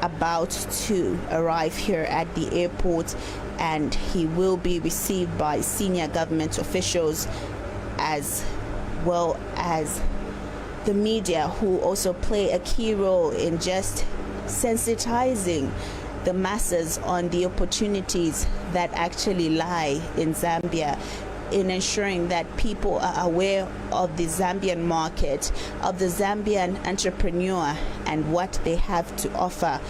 about to arrive here at the airport, and he will be received by senior government officials as well as the media, who also play a key role in just sensitizing the masses on the opportunities that actually lie in Zambia, in ensuring that people are aware of the Zambian market, of the Zambian entrepreneur, and what they have to offer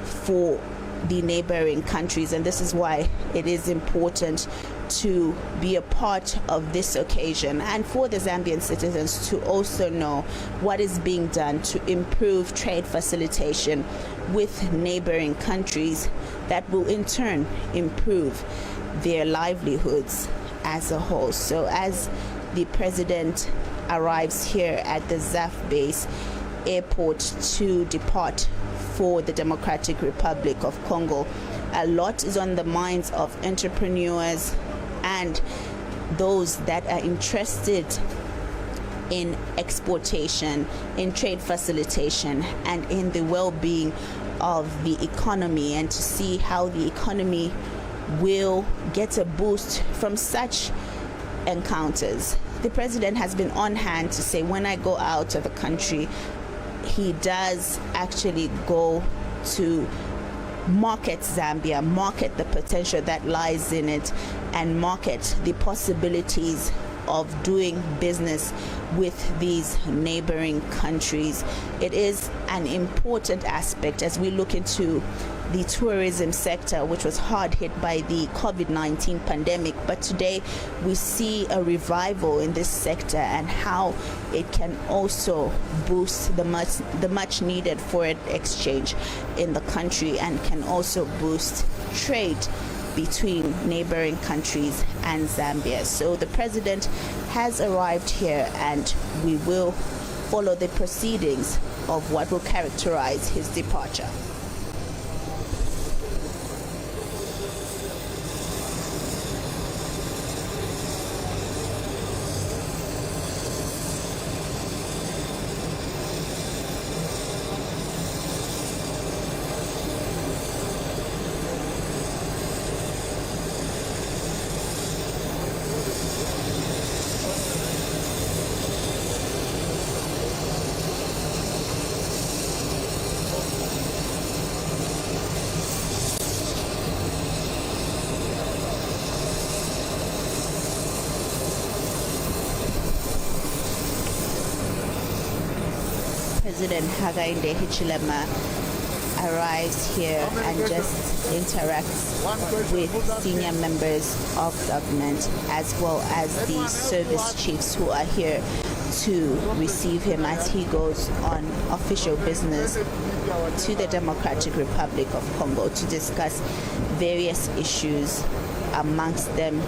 for the neighboring countries. And this is why it is important to be a part of this occasion, and for the Zambian citizens to also know what is being done to improve trade facilitation with neighboring countries that will in turn improve their livelihoods as a whole. So as the president arrives here at the ZAF base airport to depart for the Democratic Republic of Congo, a lot is on the minds of entrepreneurs and those that are interested in exportation, in trade facilitation, and in the well-being of the economy, and to see how the economy will get a boost from such encounters. The president has been on hand to say, when I go out of the country, he does actually go to market Zambia, market the potential that lies in it, and market the possibilities of doing business with these neighboring countries. It is an important aspect as we look into the tourism sector, which was hard hit by the COVID-19 pandemic. But today we see a revival in this sector and how it can also boost the much needed foreign exchange in the country, and can also boost trade between neighboring countries and Zambia. So the president has arrived here, and we will follow the proceedings of what will characterize his departure. President Hakainde Hichilema'S arrives here and just interacts with senior members of government, as well as the service chiefs who are here to receive him as he goes on official business to the Democratic Republic of Congo to discuss various issues, amongst them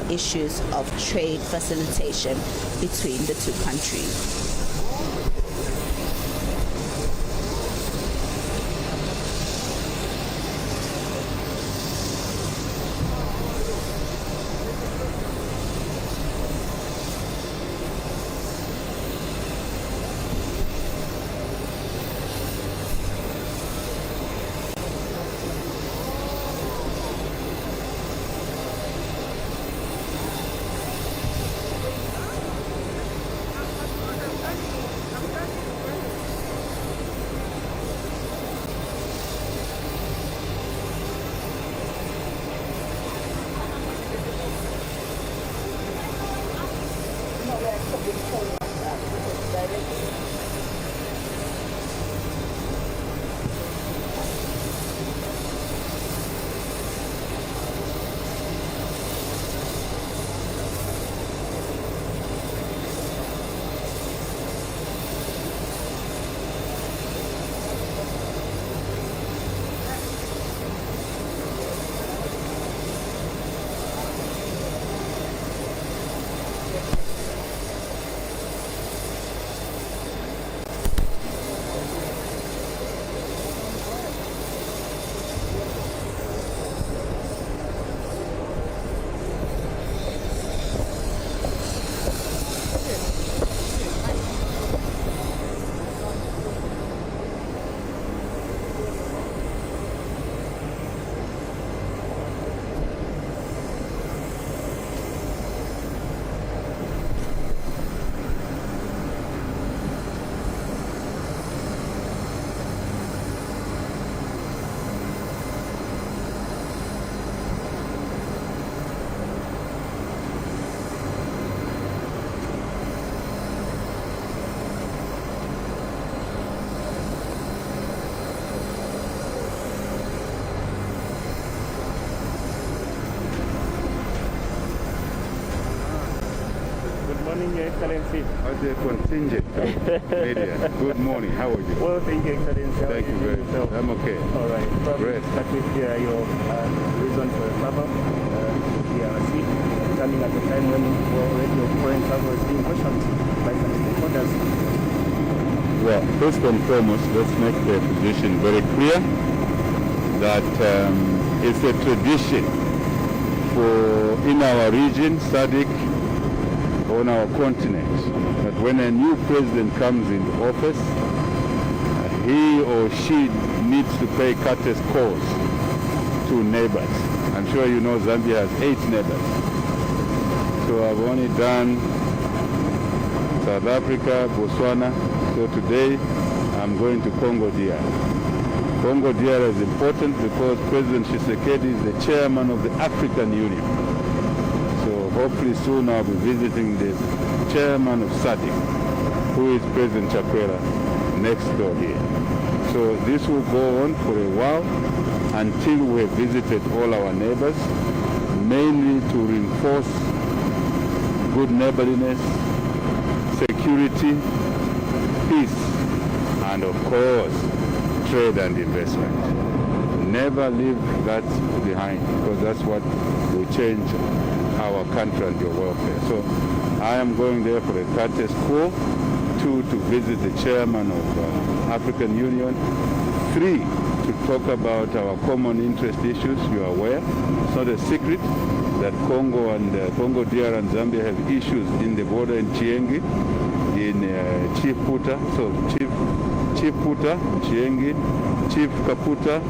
issues of trade facilitation between the two countries. morning, Your Excellency. The contingent media. Good morning. How are you? Well, thank you, Excellency. Thank you very much. I'm okay. All right. Great. Start with your reason for your travel to DRC, coming at a time when already your foreign travel is being questioned by some stakeholders. Well, first and foremost, let's make the position very clear that it's a tradition in our region, SADC, on our continent, that when a new president comes into office, he or she needs to pay courteous calls to neighbors. I'm sure you know Zambia has 8 neighbors. So I've only done South Africa, Botswana. So today I'm going to Congo DR. Congo DR is important because President Tshisekedi is the chairman of the African Union. So hopefully soon I'll be visiting the chairman of SADC, who is President Chakwera, next door here. So this will go on for a while until we have visited all our neighbors, mainly to reinforce good neighborliness, security, peace, and of course, trade and investment. Never leave that behind, because that's what will change our country and your welfare. So I am going there for a courteous call, 2, to visit the chairman of African Union, 3, to talk about our common interest issues. You are aware, it's not a secret that Congo and Congo DR and Zambia have issues in the border in Chiengi, in Chief Puta, so Chief Puta, Chiengi, Chief Kaputa,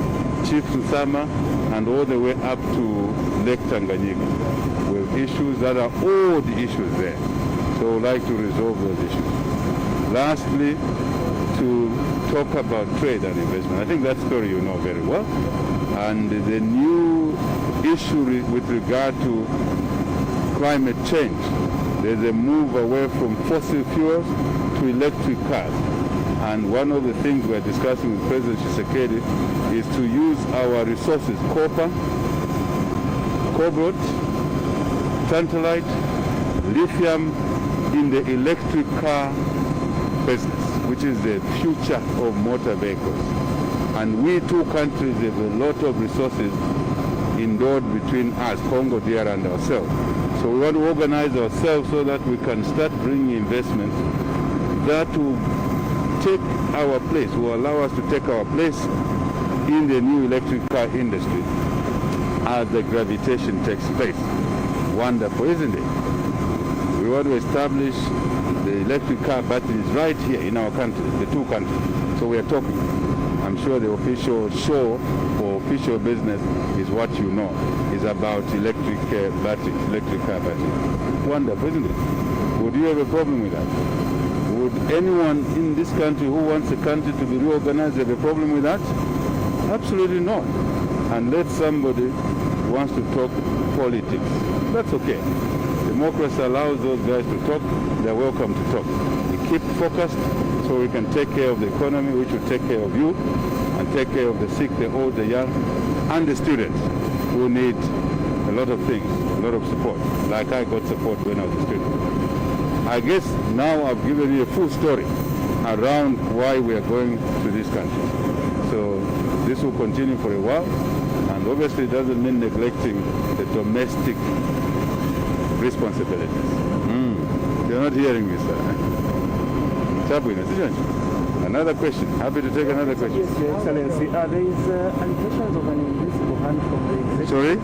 Chief Susama, and all the way up to Lake Tanganyika. We have issues that are old issues there. So we'd like to resolve those issues. Lastly, to talk about trade and investment. I think that story you know very well. And the new issue with regard to climate change. There's a move away from fossil fuels to electric cars. And one of the things we're discussing with President Tshisekedi is to use our resources, copper, cobalt, tantalite, lithium, in the electric car business, which is the future of motor vehicles. And we 2 countries have a lot of resources endowed between us, Congo DR and ourselves. So we want to organize ourselves so that we can start bringing investments that will take our place, will allow us to take our place in the new electric car industry as the gravitation takes place. Wonderful, isn't it? We want to establish the electric car batteries right here in our country, the 2 countries. So we are talking. I'm sure the official show or official business is what you know, is about electric batteries, electric car batteries. Wonderful, isn't it? Would you have a problem with that? Would anyone in this country who wants the country to be reorganized have a problem with that? Absolutely not. Unless somebody wants to talk politics. That's okay. Democracy allows those guys to talk. They're welcome to talk. We keep focused so we can take care of the economy, which will take care of you, and take care of the sick, the old, the young, and the students who need a lot of things, a lot of support. Like I got support when I was a student. I guess now I've given you a full story around why we are going to this country. So this will continue for a while, and obviously it doesn't mean neglecting the domestic responsibilities. You're not hearing this, Another question. Happy to take another question. Yes, Your Excellency. There is allegations of an invisible hand from the executive. Sorry?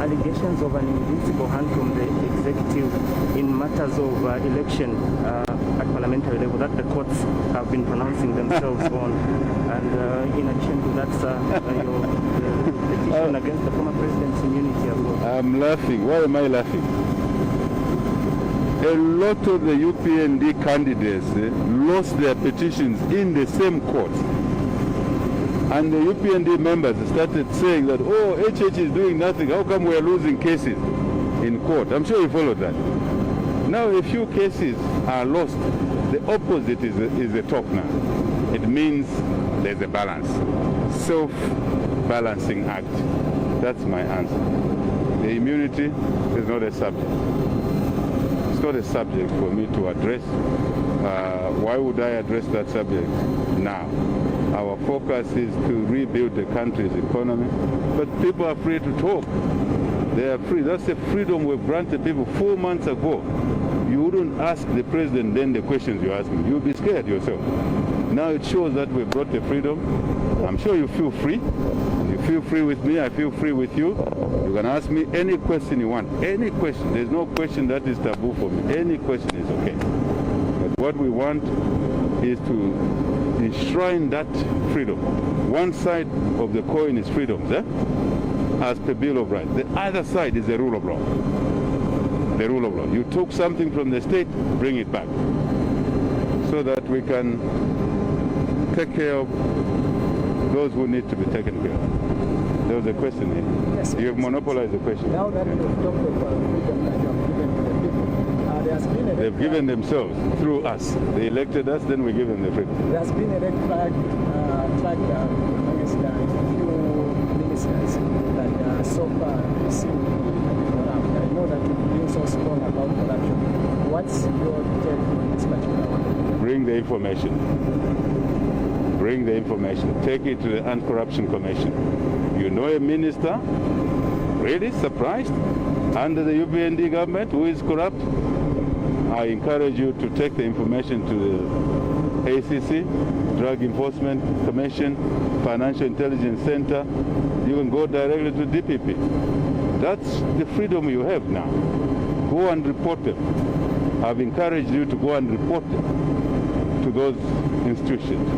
Allegations of an invisible hand from the executive in matters of election at parliamentary level that the courts have been pronouncing themselves on. And in addition to that, sir, your petition against the former president's immunity as well. I'm laughing. Why am I laughing? A lot of the UPND candidates lost their petitions in the same court. And the UPND members started saying that, oh, HH is doing nothing. How come we are losing cases in court? I'm sure you followed that. Now a few cases are lost. The opposite is the talk now. It means there's a balance. Self-balancing act. That's my answer. The immunity is not a subject. not a subject for me to address. Why would I address that subject now? Our focus is to rebuild the country's economy, but people are free to talk. They are free. That's the freedom we've granted people 4 months ago. You wouldn't ask the president then the questions you're asking. You'd be scared yourself. Now it shows that we've brought the freedom. I'm sure you feel free. You feel free with me, I feel free with you. You can ask me any question you want. Any question. There's no question that is taboo for me. Any question is okay. But what we want is to enshrine that freedom. One side of the coin is freedoms, as per Bill of Rights. The other side is the rule of law. The rule of law. You took something from the state, bring it back. So that we can take care of those who need to be taken care of. There was a question here. Yes, you have monopolized the question. Now that we've talked about freedom that you have given to the people, there's been a They've given themselves through us. They elected us, then we give them the freedom. There's been a red flag amongst a few ministers that so far seem corrupt. I know that you've been so strong about corruption. What's your take on this particular one? Bring the information. Bring the information. Take it to the Anti-Corruption Commission. You know a minister, really surprised, under the UPND government who is corrupt? I encourage you to take the information to the ACC, Drug Enforcement Commission, Financial Intelligence Center. You can go directly to DPP. That's the freedom you have now. Go and report them. I've encouraged you to go and report them to those institutions.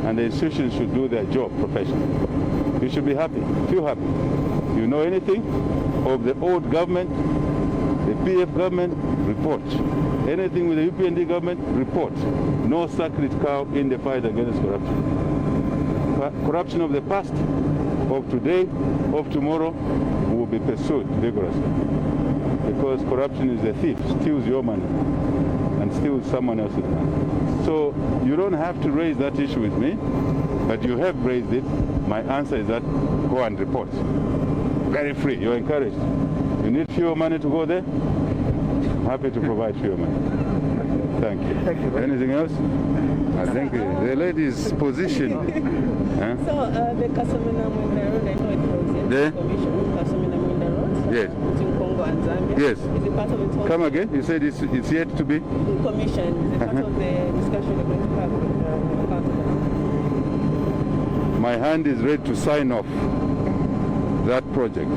And the institutions should do their job professionally. You should be happy, feel happy. You know anything of the old government, the PF government, report. Anything with the UPND government, report. No sacred cow in the fight against corruption. Corruption of the past, of today, of tomorrow, will be pursued vigorously. Because corruption is a thief, steals your money and steals someone else's money. So you don't have to raise that issue with me, but you have raised it. My answer is that go and report. Very free, you're encouraged. You need fuel money to go there? I'm happy to provide fuel money. Thank you. Thank you. Anything else? I think the lady's position. Huh? So the Kasamina Mwenda Road, I know it was The? in the commission, Kasamina Mwenda Road, Yes. between Congo and Zambia. Yes. Is it part of it? Come again? You said it's yet to be? Commission. Is it part of the discussion we're going to have with the counterpart? My hand is ready to sign off that project.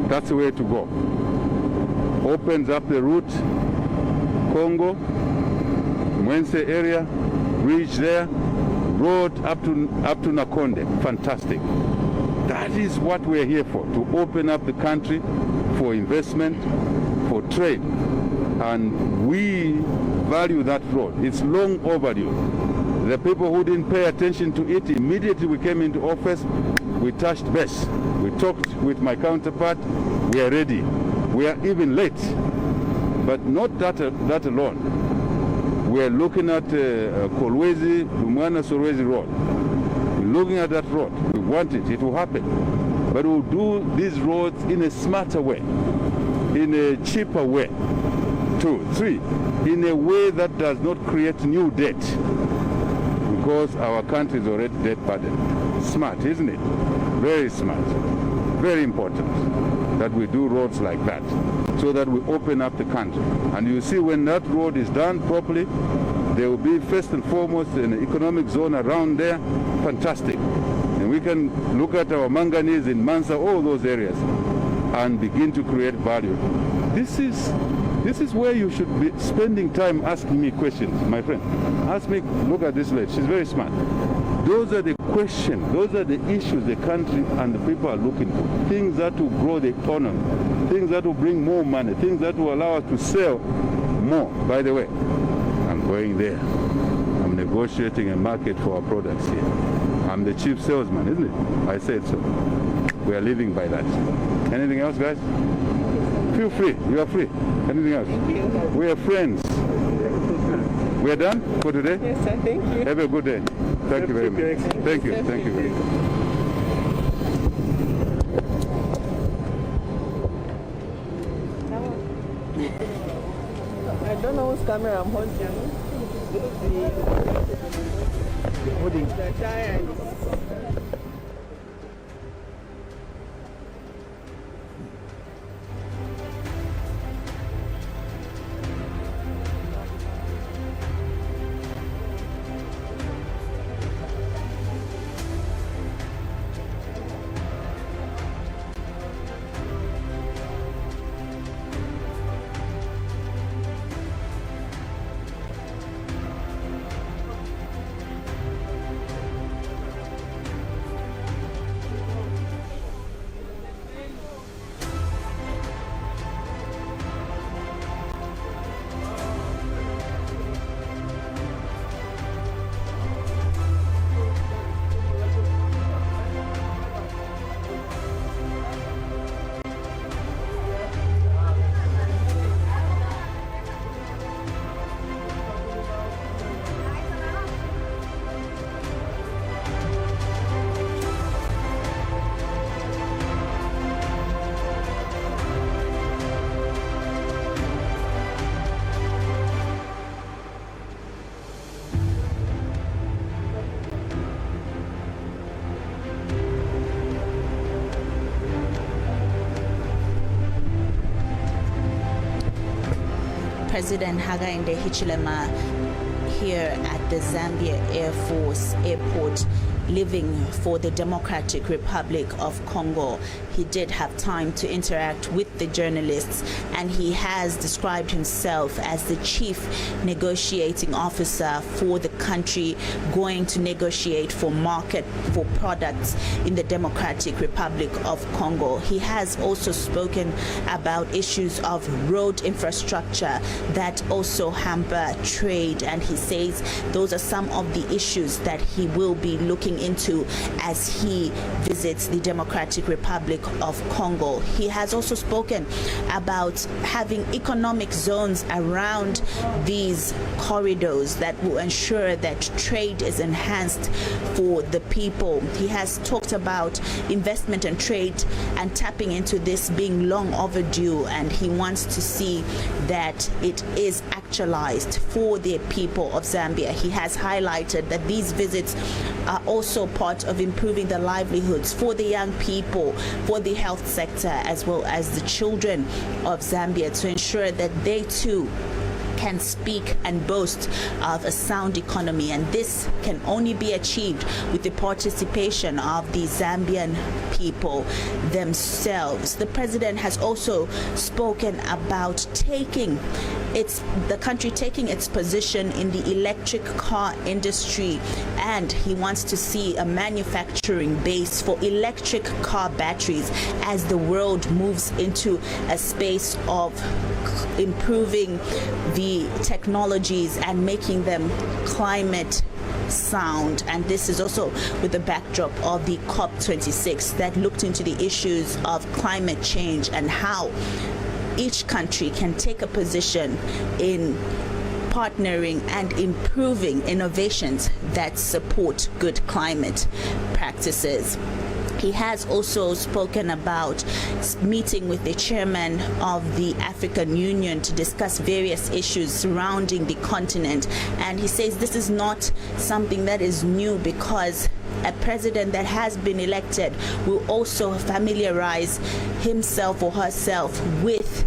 That's the way to go. Opens up the route, Congo, Mwense area, bridge there, road up to Nakonde. Fantastic. That is what we're here for, to open up the country for investment, for trade. And we value that road. It's long overdue. The people who didn't pay attention to it, immediately we came into office, we touched base. We talked with my counterpart. We are ready. We are even late. But not that alone. We are looking at Kolwezi, Lumwana Solwezi Road. We're looking at that road. We want it. It will happen. But we'll do these roads in a smarter way, in a cheaper way. 2, 3, in a way that does not create new debt. Because our country is already debt burdened. Smart, isn't it? Very smart. Very important that we do roads like that so that we open up the country. And you see when that road is done properly, there will be first and foremost an economic zone around there. Fantastic. And we can look at our manganese in Mansa, all those areas, and begin to create value. This is where you should be spending time asking me questions, my friend. Ask me, look at this lady, she's very smart. Those are the questions, those are the issues the country and the people are looking for. Things that will grow the economy, things that will bring more money, things that will allow us to sell more. By the way, I'm going there. I'm negotiating a market for our products here. I'm the chief salesman, isn't it? I said so. We are living by that. Anything else, guys? Feel free. You are free. Anything else? We are friends. We are done for today? Yes, sir. Thank you. Have a good day. Thank you very much. Thank you. Thank you very much. I don't know whose camera I'm holding. Holding. The giant. President Hakainde Hichilema here at the Zambia Air Force Airport, leaving for the Democratic Republic of Congo. He did have time to interact with the journalists, and he has described himself as the chief negotiating officer for the country, going to negotiate for market for products in the Democratic Republic of Congo. He has also spoken about issues of road infrastructure that also hamper trade, and he says those are some of the issues that he will be looking into as he visits the Democratic Republic of Congo. He has also spoken about having economic zones around these corridors that will ensure that trade is enhanced for the people. He has talked about investment and trade and tapping into this being long overdue, and he wants to see that it is actualized for the people of Zambia. He has highlighted that these visits are also part of improving the livelihoods for the young people, for the health sector, as well as the children of Zambia, to ensure that they too can speak and boast of a sound economy, and this can only be achieved with the participation of the Zambian people themselves. The president has also spoken about the country taking its position in the electric car industry, and he wants to see a manufacturing base for electric car batteries as the world moves into a space of improving the technologies and making them climate sound. And this is also with the backdrop of the COP26 that looked into the issues of climate change and how each country can take a position in partnering and improving innovations that support good climate practices. He has also spoken about meeting with the chairman of the African Union to discuss various issues surrounding the continent. And he says this is not something that is new, because a president that has been elected will also familiarize himself or herself with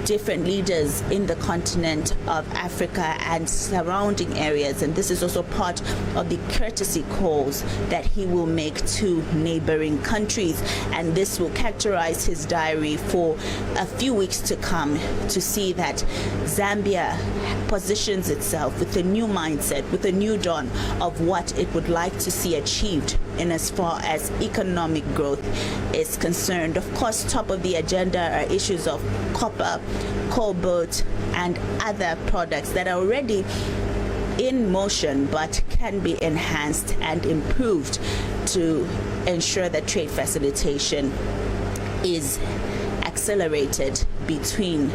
different leaders in the continent of Africa and surrounding areas, and this is also part of the courtesy calls that he will make to neighboring countries, and this will characterize his diary for a few weeks to come, to see that Zambia positions itself with a new mindset, with a new dawn of what it would like to see achieved in as far as economic growth is concerned. Of course, top of the agenda are issues of copper, cobalt, and other products that are already in motion but can be enhanced and improved to ensure that trade facilitation is accelerated between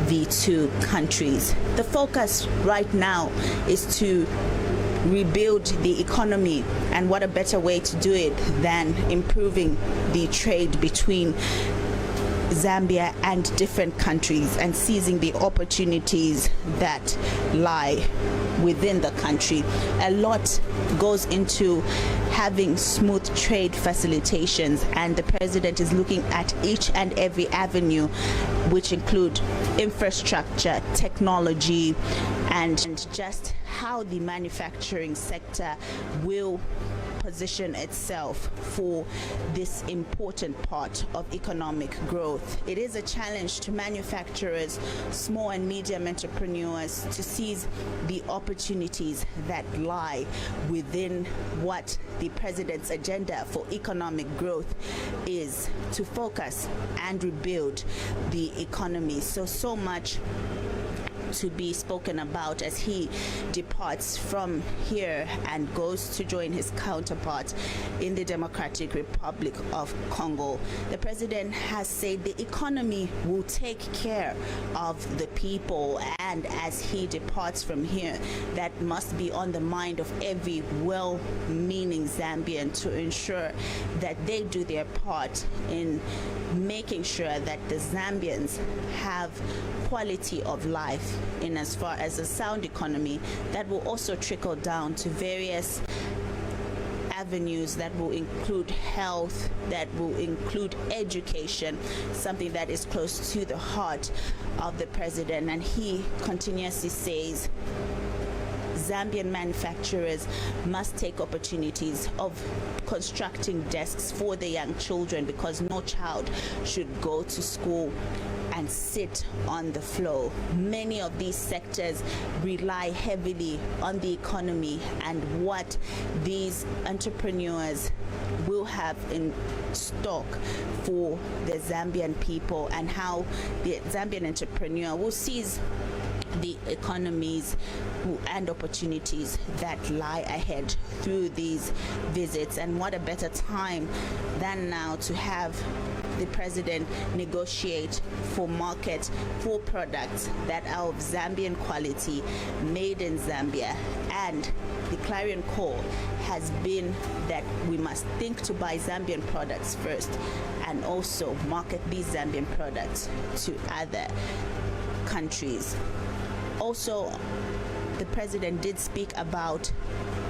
the two countries. The focus right now is to rebuild the economy, and what a better way to do it than improving the trade between Zambia and different countries and seizing the opportunities that lie within the country. A lot goes into having smooth trade facilitations, and the president is looking at each and every avenue, which include infrastructure, technology, and just how the manufacturing sector will position itself for this important part of economic growth. It is a challenge to manufacturers, small and medium entrepreneurs, to seize the opportunities that lie within what the president's agenda for economic growth is, to focus and rebuild the economy. So much to be spoken about as he departs from here and goes to join his counterpart in the Democratic Republic of Congo. The president has said the economy will take care of the people, and as he departs from here, that must be on the mind of every well-meaning Zambian, to ensure that they do their part in making sure that the Zambians have quality of life in as far as a sound economy that will also trickle down to various avenues that will include health, that will include education, something that is close to the heart of the president. And he continuously says Zambian manufacturers must take opportunities of constructing desks for the young children, because no child should go to school and sit on the floor. Many of these sectors rely heavily on the economy and what these entrepreneurs will have in stock for the Zambian people, and how the Zambian entrepreneur will seize the economies and opportunities that lie ahead through these visits. And what a better time than now to have the president negotiate for market for products that are of Zambian quality, made in Zambia. And the clarion call has been that we must think to buy Zambian products first, and also market these Zambian products to other countries. Also, the president did speak about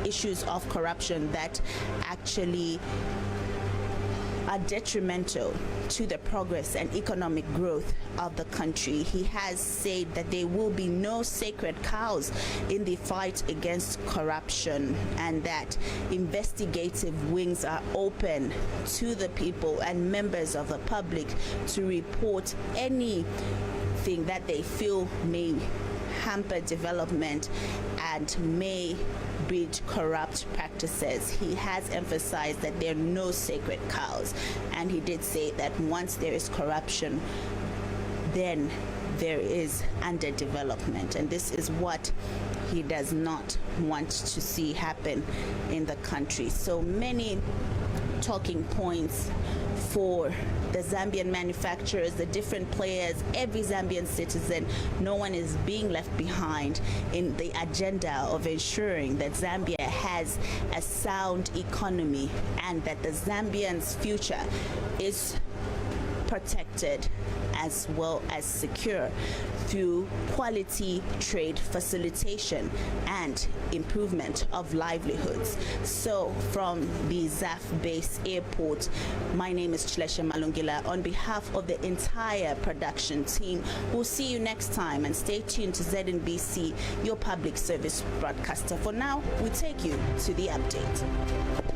issues of corruption that actually are detrimental to the progress and economic growth of the country. He has said that there will be no sacred cows in the fight against corruption, and that investigative wings are open to the people and members of the public to report anything that they feel may hamper development and may breed corrupt practices. He has emphasized that there are no sacred cows, and he did say that once there is corruption, then there is underdevelopment, and this is what he does not want to see happen in the country. So many talking points for the Zambian manufacturers, the different players, every Zambian citizen. No one is being left behind in the agenda of ensuring that Zambia has a sound economy and that the Zambians' future is protected as well as secure through quality trade facilitation and improvement of livelihoods. So from the ZAF base airport, my name is Chileshe Malungila. On behalf of the entire production team, we'll see you next time, and stay tuned to ZNBC, your public service broadcaster. For now, we take you to the update.